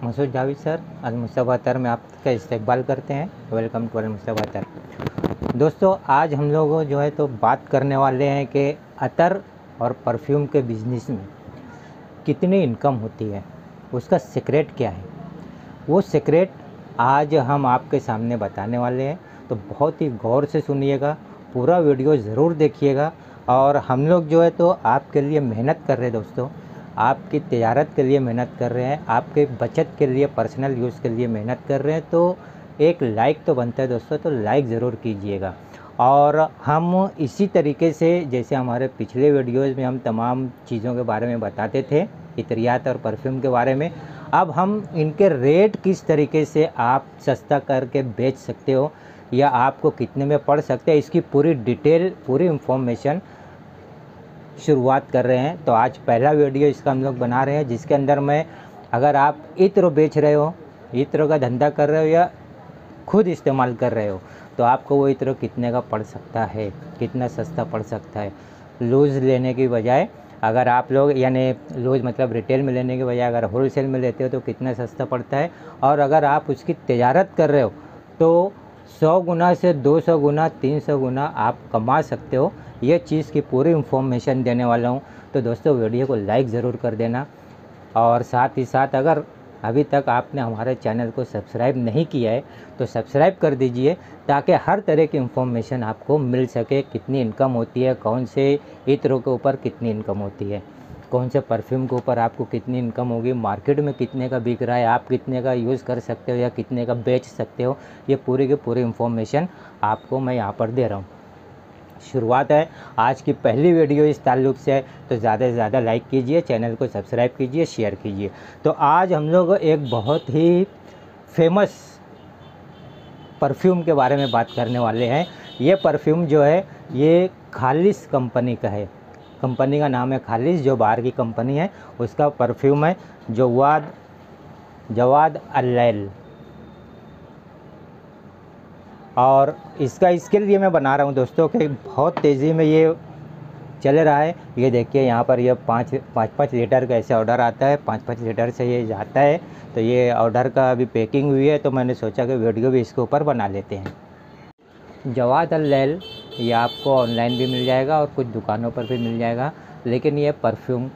Masood Javed sir अल-मुस्तफ़ा अतर में आपका इस्तकबाल करते हैं। वेलकम टू अल-मुस्तफ़ा अतर। दोस्तों, आज हम लोग जो है तो बात करने वाले हैं कि अतर और परफ्यूम के बिज़नेस में कितनी इनकम होती है, उसका सीक्रेट क्या है। वो सीक्रेट आज हम आपके सामने बताने वाले हैं, तो बहुत ही गौर से सुनिएगा, पूरा वीडियो ज़रूर देखिएगा। और हम लोग जो है तो आपके लिए मेहनत कर रहे हैं दोस्तों, आपकी तिजारत के लिए मेहनत कर रहे हैं, आपके बचत के लिए, पर्सनल यूज़ के लिए मेहनत कर रहे हैं। तो एक लाइक तो बनता है दोस्तों, तो लाइक ज़रूर कीजिएगा। और हम इसी तरीके से, जैसे हमारे पिछले वीडियोज़ में हम तमाम चीज़ों के बारे में बताते थे, इत्रियात और परफ्यूम के बारे में, अब हम इनके रेट किस तरीके से आप सस्ता करके बेच सकते हो या आपको कितने में पड़ सकते हैं, इसकी पूरी डिटेल, पूरी इंफॉर्मेशन शुरुआत कर रहे हैं। तो आज पहला वीडियो इसका हम लोग बना रहे हैं, जिसके अंदर मैं, अगर आप इत्र बेच रहे हो, इत्र का धंधा कर रहे हो या खुद इस्तेमाल कर रहे हो, तो आपको वो इत्र कितने का पड़ सकता है, कितना सस्ता पड़ सकता है। लूज़ लेने की बजाय अगर आप लोग, यानी लूज़ मतलब रिटेल में लेने के बजाय अगर होलसेल में लेते हो तो कितना सस्ता पड़ता है। और अगर आप उसकी तिजारत कर रहे हो तो 100 गुना से 200 गुना, 300 गुना आप कमा सकते हो। ये चीज़ की पूरी इंफॉर्मेशन देने वाला हूँ। तो दोस्तों, वीडियो को लाइक ज़रूर कर देना, और साथ ही साथ अगर अभी तक आपने हमारे चैनल को सब्सक्राइब नहीं किया है तो सब्सक्राइब कर दीजिए, ताकि हर तरह की इंफॉर्मेशन आपको मिल सके। कितनी इनकम होती है, कौन से इत्र के ऊपर कितनी इनकम होती है, कौन से परफ्यूम के ऊपर आपको कितनी इनकम होगी, मार्केट में कितने का बिक रहा है, आप कितने का यूज़ कर सकते हो या कितने का बेच सकते हो, ये पूरी की पूरी इंफॉर्मेशन आपको मैं यहाँ पर दे रहा हूँ। शुरुआत है आज की पहली वीडियो इस ताल्लुक़ से है, तो ज़्यादा से ज़्यादा लाइक कीजिए, चैनल को सब्सक्राइब कीजिए, शेयर कीजिए। तो आज हम लोग एक बहुत ही फेमस परफ्यूम के बारे में बात करने वाले हैं। ये परफ्यूम जो है ये खालिस कंपनी का है। कंपनी का नाम है खालिस, जो बाहर की कंपनी है, उसका परफ्यूम है जवाद अल-लैल। और इसके लिए मैं बना रहा हूँ दोस्तों कि बहुत तेज़ी में ये चल रहा है। ये देखिए, यहाँ पर ये 5-5 लीटर का ऐसे ऑर्डर आता है, 5-5 लीटर से ये जाता है। तो ये ऑर्डर का अभी पैकिंग हुई है, तो मैंने सोचा कि वीडियो भी इसके ऊपर बना लेते हैं। जवाद अल-लैल ये आपको ऑनलाइन भी मिल जाएगा और कुछ दुकानों पर भी मिल जाएगा, लेकिन ये परफ्यूम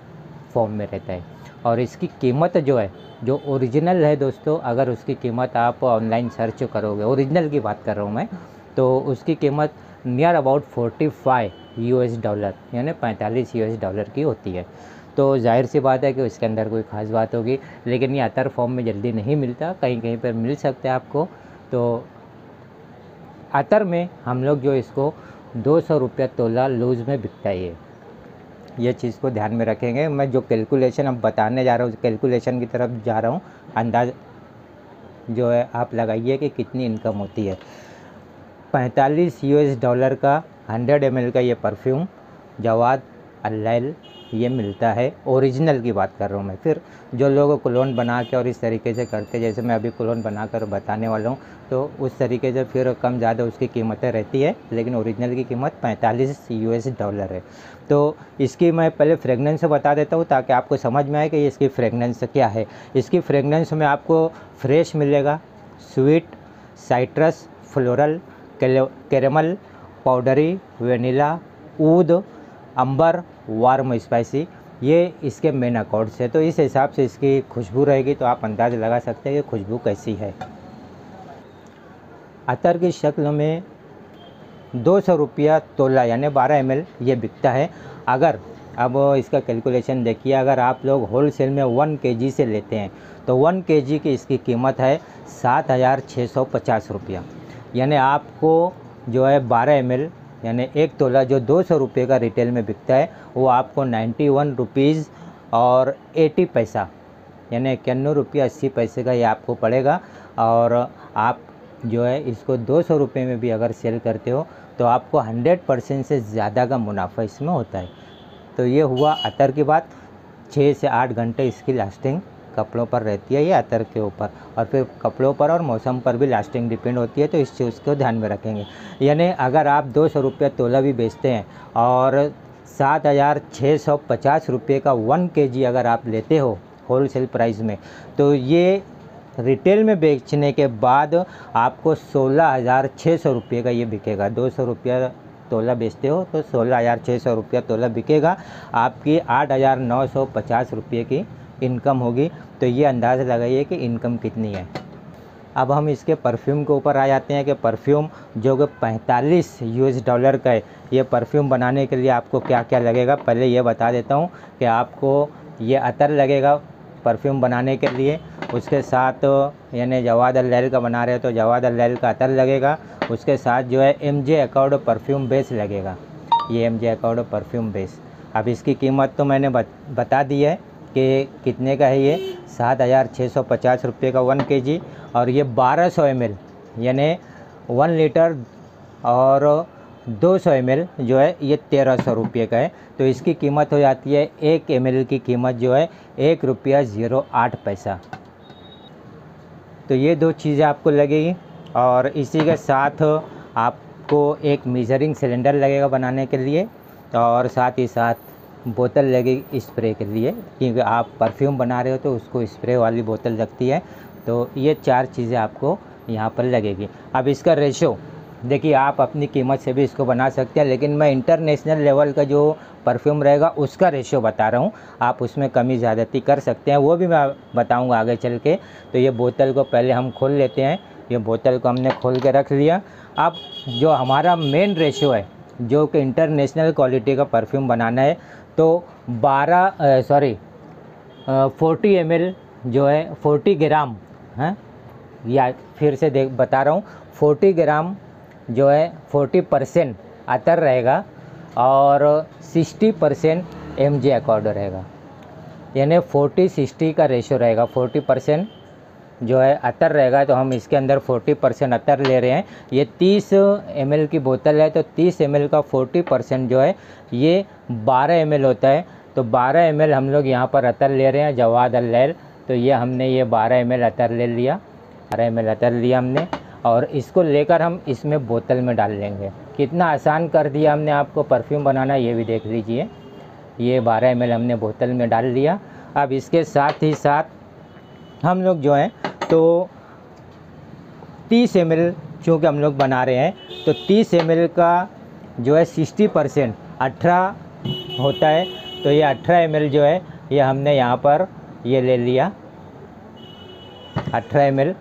फॉर्म में रहता है। और इसकी कीमत जो है, जो ओरिजिनल है दोस्तों, अगर उसकी कीमत आप ऑनलाइन सर्च करोगे, ओरिजिनल की बात कर रहा हूँ मैं, तो उसकी कीमत नियर अबाउट $45 यानी $45 की होती है। तो जाहिर सी बात है कि उसके अंदर कोई ख़ास बात होगी, लेकिन ये अतर फॉर्म में जल्दी नहीं मिलता, कहीं कहीं पर मिल सकता है आपको। तो अतर में हम लोग जो इसको 200 रुपये तोला लूज़ में बिकता है। ये चीज़ को ध्यान में रखेंगे। मैं जो कैलकुलेशन अब बताने जा रहा हूँ, कैलकुलेशन की तरफ जा रहा हूँ, अंदाज़ जो है आप लगाइए कि कितनी इनकम होती है। $45 का 100 ml का ये परफ्यूम जवाद अल-लैल ये मिलता है। ओरिजिनल की बात कर रहा हूँ मैं। फिर जो लोग क्लोन बना के और इस तरीके से करते, जैसे मैं अभी क्लोन बनाकर बताने वाला हूँ, तो उस तरीके से फिर कम ज़्यादा उसकी कीमतें रहती है, लेकिन ओरिजिनल की कीमत $45 है। तो इसकी मैं पहले फ्रेगनेंस बता देता हूँ, ताकि आपको समझ में आए कि इसकी फ्रेगनेंस क्या है। इसकी फ्रेगनेंस में आपको फ्रेश मिलेगा, sweet, citrus, floral, caramel, powdery, vanilla, ऊद, अंबर, वार्म स्पाइसी, ये इसके मेन अकॉर्ड्स है। तो इस हिसाब से इसकी खुशबू रहेगी, तो आप अंदाज़ लगा सकते हैं कि खुशबू कैसी है। अतर की शक्ल में 200 रुपया तोला यानी 12 ml ये बिकता है। अगर अब इसका कैलकुलेशन देखिए, अगर आप लोग होलसेल में 1 kg से लेते हैं तो 1 kg की इसकी कीमत है 7,650 रुपया। यानी आपको जो है 12 ml यानी 1 तोला जो 200 रुपये का रिटेल में बिकता है, वो आपको 91 रुपीज़ और 80 पैसा यानी 91 रुपया 80 पैसे का ये आपको पड़ेगा। और आप जो है इसको 200 रुपये में भी अगर सेल करते हो तो आपको 100% से ज़्यादा का मुनाफा इसमें होता है। तो ये हुआ अतर की बात। 6 से 8 घंटे इसकी लास्टिंग कपड़ों पर रहती है, ये अतर के ऊपर, और फिर कपड़ों पर और मौसम पर भी लास्टिंग डिपेंड होती है। तो इस चीज़ को ध्यान में रखेंगे। यानी अगर आप 200 रुपये तोला भी बेचते हैं और 7,650 रुपये का 1 kg अगर आप लेते हो होलसेल प्राइस में, तो ये रिटेल में बेचने के बाद आपको 16,600 रुपये का ये बिकेगा। 200 रुपया तोला बेचते हो तो 16,600 रुपया तोला बिकेगा। आपकी 8,950 रुपये की इनकम होगी। तो ये अंदाज़ा लगाइए कि इनकम कितनी है। अब हम इसके परफ्यूम के ऊपर आ जाते हैं कि परफ्यूम जो कि 45 US$ का है। ये परफ्यूम बनाने के लिए आपको क्या क्या लगेगा, पहले ये बता देता हूँ कि आपको ये अतर लगेगा परफ्यूम बनाने के लिए। उसके साथ यानी जवाद अल-लैल का बना रहे हो तो जवाद अल-लैल का अतर लगेगा। उसके साथ जो है MJ अकॉर्ड परफ्यूम बेस लगेगा। ये MJ अकॉर्ड परफ्यूम बेस। अब इसकी कीमत तो मैंने बता दी है कि कितने का है। ये 7,650 रुपये का 1 kg। और ये 1200 ml यानी 1 लीटर और 200 ml जो है ये 1,300 रुपये का है। तो इसकी कीमत हो जाती है 1 ml की कीमत जो है ₹1.08। तो ये 2 चीज़ें आपको लगेगी। और इसी के साथ आपको एक मेजरिंग सिलेंडर लगेगा बनाने के लिए, और साथ ही साथ बोतल लगेगी स्प्रे के लिए, क्योंकि आप परफ्यूम बना रहे हो तो उसको स्प्रे वाली बोतल लगती है। तो ये 4 चीज़ें आपको यहाँ पर लगेगी। अब इसका रेशो देखिए, आप अपनी कीमत से भी इसको बना सकते हैं, लेकिन मैं इंटरनेशनल लेवल का जो परफ्यूम रहेगा उसका रेशो बता रहा हूँ। आप उसमें कमी ज़्यादती कर सकते हैं, वो भी मैं बताऊँगा आगे चल के। तो ये बोतल को पहले हम खोल लेते हैं। ये बोतल को हमने खोल के रख लिया। अब जो हमारा मेन रेशो है, जो कि इंटरनेशनल क्वालिटी का परफ्यूम बनाना है, तो 40 ml जो है 40 ग्राम है, या फिर से बता रहा हूँ, 40 ग्राम जो है 40% अतर रहेगा और 60% MJ अकॉर्ड रहेगा। यानी 40-60 का रेशो रहेगा। 40% जो है अतर रहेगा, तो हम इसके अंदर 40% अतर ले रहे हैं। ये 30 ml की बोतल है, तो 30 ml का 40% जो है ये 12 ml होता है। तो 12 ml हम लोग यहाँ पर अतर ले रहे हैं जवाद अल-लैल। तो ये हमने ये 12 ml अतर ले लिया, 12 ml अतर लिया हमने, और इसको लेकर हम इसमें बोतल में डाल लेंगे। कितना आसान कर दिया हमने आपको परफ्यूम बनाना, ये भी देख लीजिए। ये 12 ml हमने बोतल में डाल लिया। अब इसके साथ ही साथ हम लोग जो हैं तो 30 ml चूँकि हम लोग बना रहे हैं, तो 30 ml का जो है 60% 18 होता है। तो ये 18 ml जो है ये हमने यहाँ पर ये ले लिया, 18 ml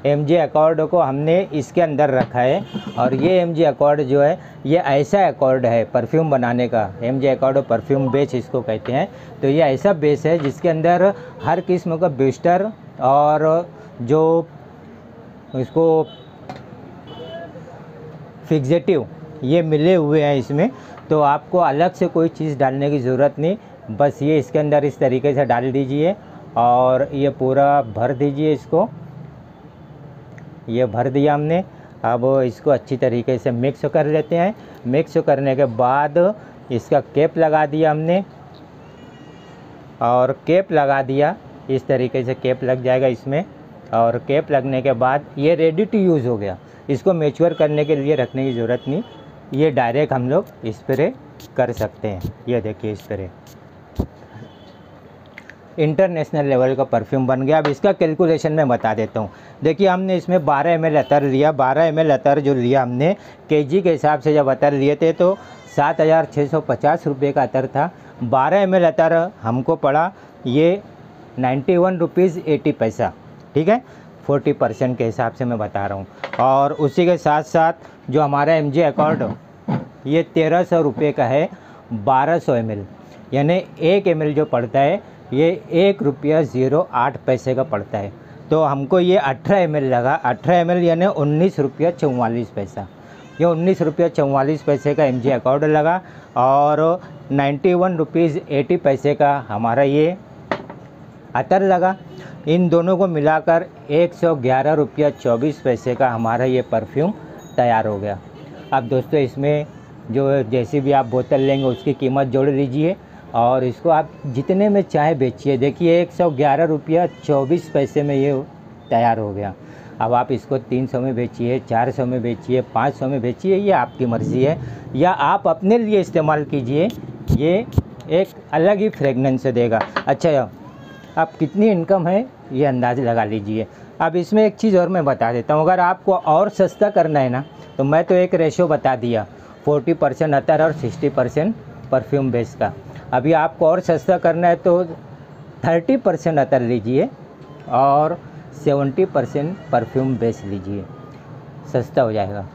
MJ अकॉर्ड को हमने इसके अंदर रखा है। और ये MJ अकॉर्ड जो है ये ऐसा अकॉर्ड है परफ्यूम बनाने का। MJ अकॉर्ड परफ्यूम बेस इसको कहते हैं। तो ये ऐसा बेस है जिसके अंदर हर किस्म का बूस्टर और जो इसको फिक्सेटिव ये मिले हुए हैं इसमें। तो आपको अलग से कोई चीज़ डालने की ज़रूरत नहीं, बस ये इसके अंदर इस तरीके से डाल दीजिए और ये पूरा भर दीजिए। इसको ये भर दिया हमने। अब इसको अच्छी तरीके से मिक्स कर लेते हैं। मिक्स करने के बाद इसका कैप लगा दिया हमने, और कैप लगा दिया, इस तरीके से कैप लग जाएगा इसमें। और कैप लगने के बाद ये रेडी टू यूज़ हो गया। इसको मैच्योर करने के लिए रखने की ज़रूरत नहीं, ये डायरेक्ट हम लोग स्प्रे कर सकते हैं। ये देखिए स्प्रे इंटरनेशनल लेवल का परफ्यूम बन गया। अब इसका कैलकुलेशन मैं बता देता हूँ। देखिए हमने इसमें 12 ml अतर लिया। 12 ml अतर जो लिया हमने केजी के हिसाब से जब अतर लिए थे तो 7,650 रुपये का अतर था। 12 ml अतर हमको पड़ा ये 91 रुपीज़ 80 पैसा, ठीक है। 40% के हिसाब से मैं बता रहा हूँ। और उसी के साथ साथ जो हमारा MJ अकॉर्ड ये 1,300 रुपये का है 1200 ml, यानी 1 ml जो पड़ता है ये ₹1.08 का पड़ता है। तो हमको ये 18 ml लगा। 18 ml यानी 19 रुपया 44 पैसा। ये 19 रुपया 44 पैसे का MJ अकॉर्ड लगा। और 91 रुपीज़ 80 पैसे का हमारा ये अतर लगा। इन दोनों को मिलाकर 111 रुपया 24 पैसे का हमारा ये परफ्यूम तैयार हो गया। अब दोस्तों इसमें जो जैसी भी आप बोतल लेंगे उसकी कीमत जोड़ लीजिए और इसको आप जितने में चाहे बेचिए। देखिए 111 रुपया 24 पैसे में ये तैयार हो गया। अब आप इसको 300 में बेचिए, 400 में बेचिए, 500 में बेचिए, ये आपकी मर्ज़ी है, या आप अपने लिए इस्तेमाल कीजिए। ये एक अलग ही फ्रेगनेंस देगा। अच्छा, आप कितनी इनकम है ये अंदाज़ लगा लीजिए। अब इसमें एक चीज़ और मैं बता देता हूँ, अगर आपको और सस्ता करना है ना, तो मैं तो एक रेशो बता दिया, 40% अतर और 60% परफ्यूम बेस का। अभी आपको और सस्ता करना है तो 30% अतर लीजिए और 70% परफ्यूम बेस लीजिए, सस्ता हो जाएगा।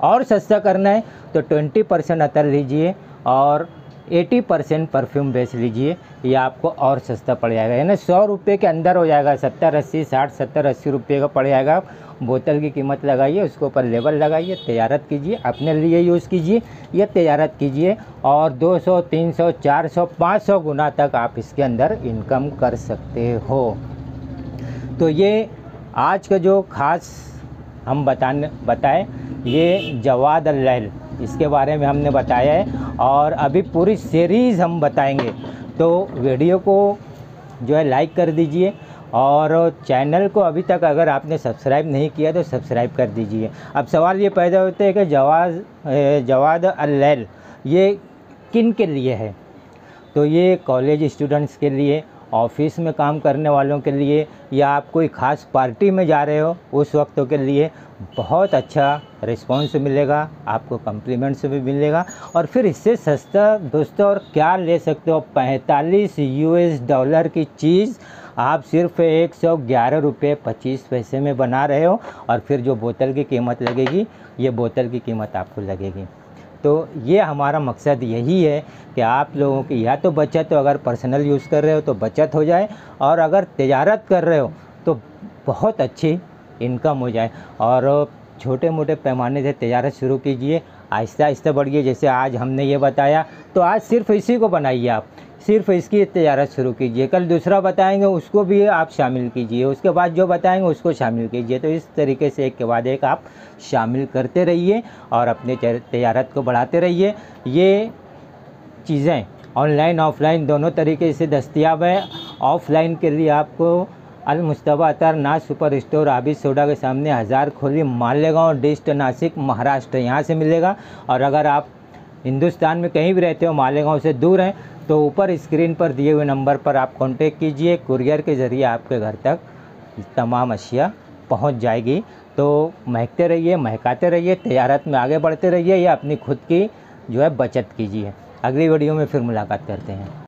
और सस्ता करना है तो 20% अतर लीजिए और 80% परफ्यूम बेस लीजिए, ये आपको और सस्ता पड़ जाएगा, यानी 100 रुपये के अंदर हो जाएगा। 70 80 60 70 80 रुपये का पड़ जाएगा। बोतल की कीमत लगाइए, उसके ऊपर लेबल लगाइए, तजारत कीजिए, अपने लिए यूज़ कीजिए या तजारत कीजिए, और 200 300 400 500 गुना तक आप इसके अंदर इनकम कर सकते हो। तो ये आज का जो ख़ास हम बताएं, ये जवाद अल-लैल, इसके बारे में हमने बताया है, और अभी पूरी सीरीज़ हम बताएंगे। तो वीडियो को जो है लाइक कर दीजिए, और चैनल को अभी तक अगर आपने सब्सक्राइब नहीं किया तो सब्सक्राइब कर दीजिए। अब सवाल ये पैदा होता है कि जवाद अल-लैल ये किन के लिए है? तो ये कॉलेज स्टूडेंट्स के लिए, ऑफिस में काम करने वालों के लिए, या आप कोई ख़ास पार्टी में जा रहे हो उस वक्तों के लिए बहुत अच्छा रिस्पॉन्स मिलेगा, आपको कम्प्लीमेंट्स भी मिलेगा। और फिर इससे सस्ता दोस्तों और क्या ले सकते हो? 45 US$ की चीज़ आप सिर्फ 111 रुपये 25 पैसे में बना रहे हो, और फिर जो बोतल की कीमत लगेगी, ये बोतल की कीमत आपको लगेगी। तो ये हमारा मकसद यही है कि आप लोगों की या तो बचत हो, अगर पर्सनल यूज़ कर रहे हो तो बचत हो जाए, और अगर तिजारत कर रहे हो तो बहुत अच्छी इनकम हो जाए। और छोटे मोटे पैमाने से तिजारत शुरू कीजिए, आहिस्ता आहिस्ता बढ़िए। जैसे आज हमने ये बताया, तो आज सिर्फ इसी को बनाइए, आप सिर्फ इसकी तिजारत शुरू कीजिए। कल दूसरा बताएंगे, उसको भी आप शामिल कीजिए, उसके बाद जो बताएंगे उसको शामिल कीजिए। तो इस तरीके से एक के बाद एक आप शामिल करते रहिए और अपने तिजारत को बढ़ाते रहिए। ये चीज़ें ऑनलाइन ऑफ़लाइन दोनों तरीके से दस्तयाब है। ऑफ़लाइन के लिए आपको अल-मुस्तबा अतर नाज सुपर स्टोर आबिद सोडा के सामने, हज़ार खोली, मालेगांव डिस्ट, नासिक, महाराष्ट्र, यहाँ से मिलेगा। और अगर आप हिंदुस्तान में कहीं भी रहते हो, मालेगांव से दूर हैं, तो ऊपर स्क्रीन पर दिए हुए नंबर पर आप कांटेक्ट कीजिए, कुरियर के ज़रिए आपके घर तक तमाम अशिया पहुंच जाएगी। तो महकते रहिए, महकाते रहिए, तिजारत में आगे बढ़ते रहिए, या अपनी खुद की जो है बचत कीजिए। अगली वीडियो में फिर मुलाकात करते हैं।